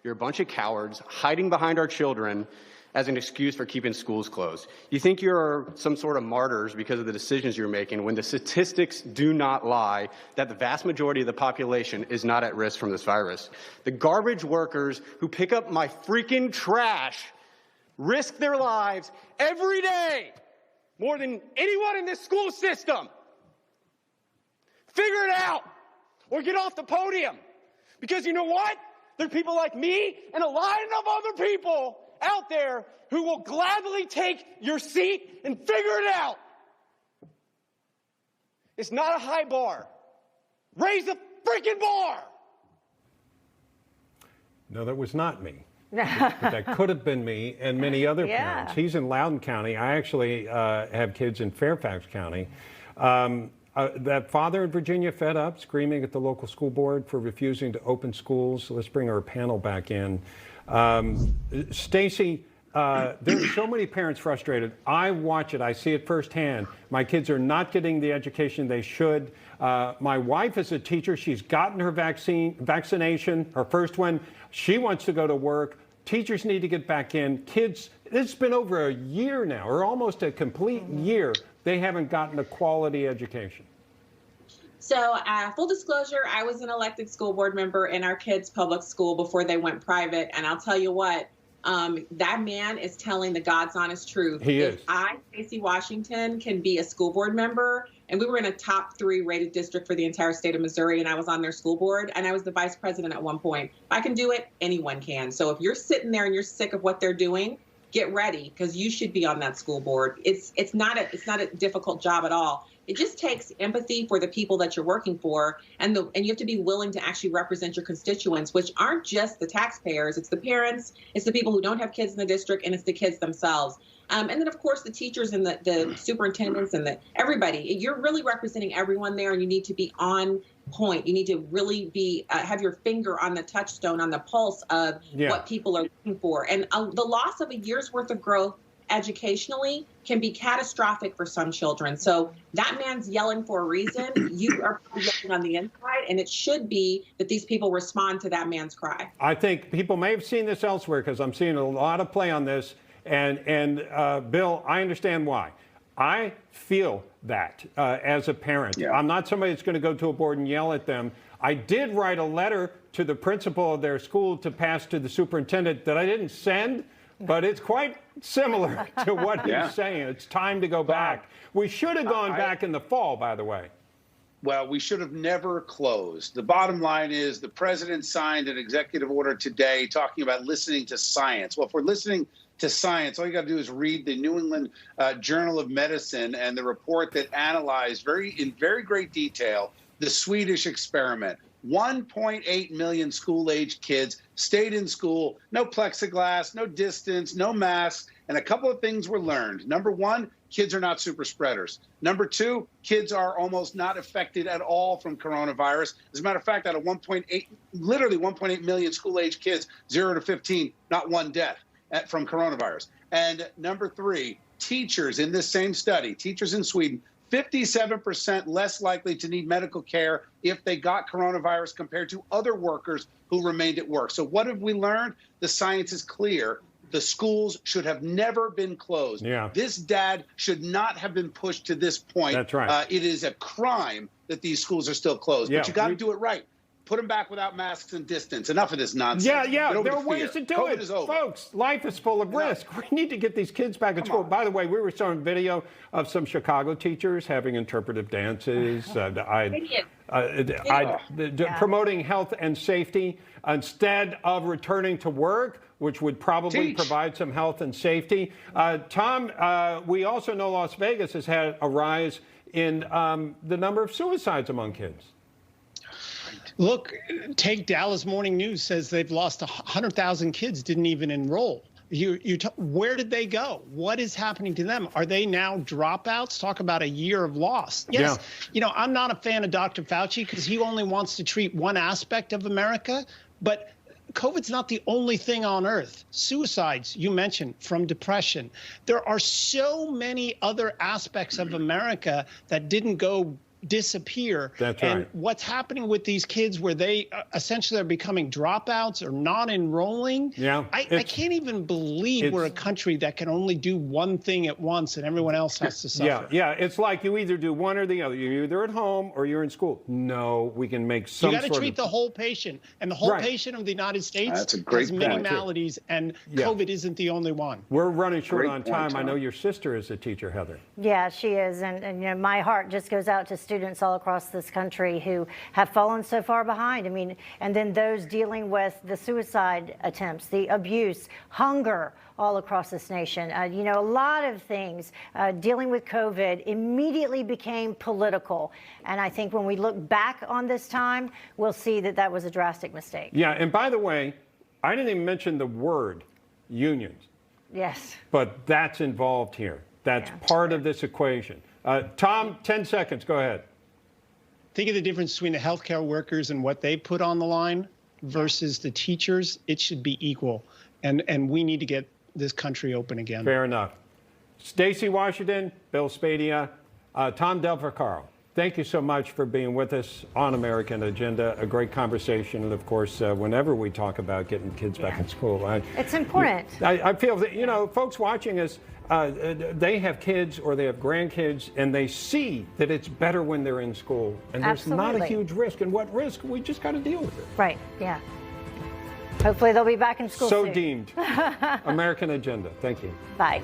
You're a bunch of cowards hiding behind our children as an excuse for keeping schools closed. You think you're some sort of martyrs because of the decisions you're making when the statistics do not lie that the vast majority of the population is not at risk from this virus. The garbage workers who pick up my freaking trash risk their lives every day more than anyone in this school system. Figure it out or get off the podium. Because you know what? There are people like me and a line of other people out there who will gladly take your seat and figure it out. It's not a high bar. Raise the freaking bar. No, that was not me. But that could have been me and many other parents. He's in Loudoun County. I actually have kids in Fairfax County. That father in Virginia fed up, screaming at the local school board for refusing to open schools. Let's bring our panel back in. Stacy, there's so many parents frustrated. I watch it. I see it firsthand. My kids are not getting the education they should. My wife is a teacher. She's gotten her vaccination, her first one. She wants to go to work. Teachers need to get back in. Kids, it's been over a year now, or almost a complete year. They haven't gotten a quality education. So full disclosure, I was an elected school board member in our kids' public school before they went private. And I'll tell you what, that man is telling the God's honest truth. He is. If I, Stacy Washington, can be a school board member, and we were in a top 3 rated district for the entire state of Missouri, and I was on their school board, and I was the vice president at one point. If I can do it, anyone can. So if you're sitting there and you're sick of what they're doing, get ready, because you should be on that school board. It's not a difficult job at all. It just takes empathy for the people that you're working for, and you have to be willing to actually represent your constituents, which aren't just the taxpayers. It's the parents, it's the people who don't have kids in the district, and it's the kids themselves. And then, of course, the teachers and the superintendents and everybody. You're really representing everyone there, and you need to be on point. You need to really be have your finger on the touchstone, on the pulse of what people are looking for. And the loss of a year's worth of growth educationally can be catastrophic for some children. So that man's yelling for a reason. You are yelling on the inside, and it should be that these people respond to that man's cry. I think people may have seen this elsewhere, because I'm seeing a lot of play on this. And Bill, I understand why. I feel that as a parent. Yeah. I'm not somebody that's going to go to a board and yell at them. I did write a letter to the principal of their school to pass to the superintendent that I didn't send, but it's quite similar to what he's saying. It's time to go back. We should have gone back in the fall, by the way. Well, we should have never closed. The bottom line is the president signed an executive order today talking about listening to science. Well, if we're listening to science, all you got to do is read the New England Journal of Medicine and the report that analyzed in very great detail the Swedish experiment. 1.8 million school-aged kids stayed in school, no plexiglass, no distance, no masks, and a couple of things were learned. Number one, kids are not super spreaders. Number two, kids are almost not affected at all from coronavirus. As a matter of fact, out of 1.8 million school-aged kids, 0 to 15, not one death from coronavirus. And number three, teachers in this same study, teachers in Sweden, 57% less likely to need medical care if they got coronavirus compared to other workers who remained at work. So what have we learned? The science is clear. The schools should have never been closed. Yeah. This dad should not have been pushed to this point. That's right. It is a crime that these schools are still closed. But you got to do it right. Put them back without masks and distance. Enough of this nonsense. Yeah. There are ways to do it. Folks, life is full of risk. We need to get these kids back in school. By the way, we were showing video of some Chicago teachers having interpretive dances. Promoting health and safety instead of returning to work, which would probably provide some health and safety. Tom, we also know Las Vegas has had a rise in the number of suicides among kids. Look, take Dallas Morning News says they've lost 100,000 kids didn't even enroll. Where did they go? What is happening to them? Are they now dropouts? Talk about a year of loss. Yes, I'm not a fan of Dr. Fauci because he only wants to treat one aspect of America, but COVID's not the only thing on earth. Suicides, you mentioned, from depression. There are so many other aspects of America that didn't go disappear. That's and right. what's happening with these kids where they essentially are becoming dropouts or not enrolling? Yeah, I can't even believe we're a country that can only do one thing at once and everyone else has to suffer. Yeah. It's like you either do one or the other. You're either at home or you're in school. No, we can make some. You got to treat the whole patient, and the whole patient of the United States That's a great has many point, maladies, and COVID isn't the only one. We're running short Great on point, time. Tom. I know your sister is a teacher, Heather. Yeah, she is. And you know, my heart just goes out to students all across this country who have fallen so far behind. I mean, and then those dealing with the suicide attempts, the abuse, hunger all across this nation. You know, a lot of things dealing with COVID immediately became political. And I think when we look back on this time, we'll see that that was a drastic mistake. Yeah, and by the way, I didn't even mention the word unions. Yes. But that's involved here. That's part of this equation. Tom, 10 seconds. Go ahead. Think of the difference between the healthcare workers and what they put on the line versus the teachers. It should be equal. And we need to get this country open again. Fair enough. Stacy Washington, Bill Spadia, Tom Del Vaccaro, thank you so much for being with us on American Agenda. A great conversation. And of course, whenever we talk about getting kids back in school, It's important. I feel that, you know, folks watching us, they have kids or they have grandkids and they see that it's better when they're in school. And there's not a Absolutely. huge risk. And what risk? We just got to deal with it. Right. Yeah. Hopefully they'll be back in school So soon. deemed. American Agenda. Thank you. Bye.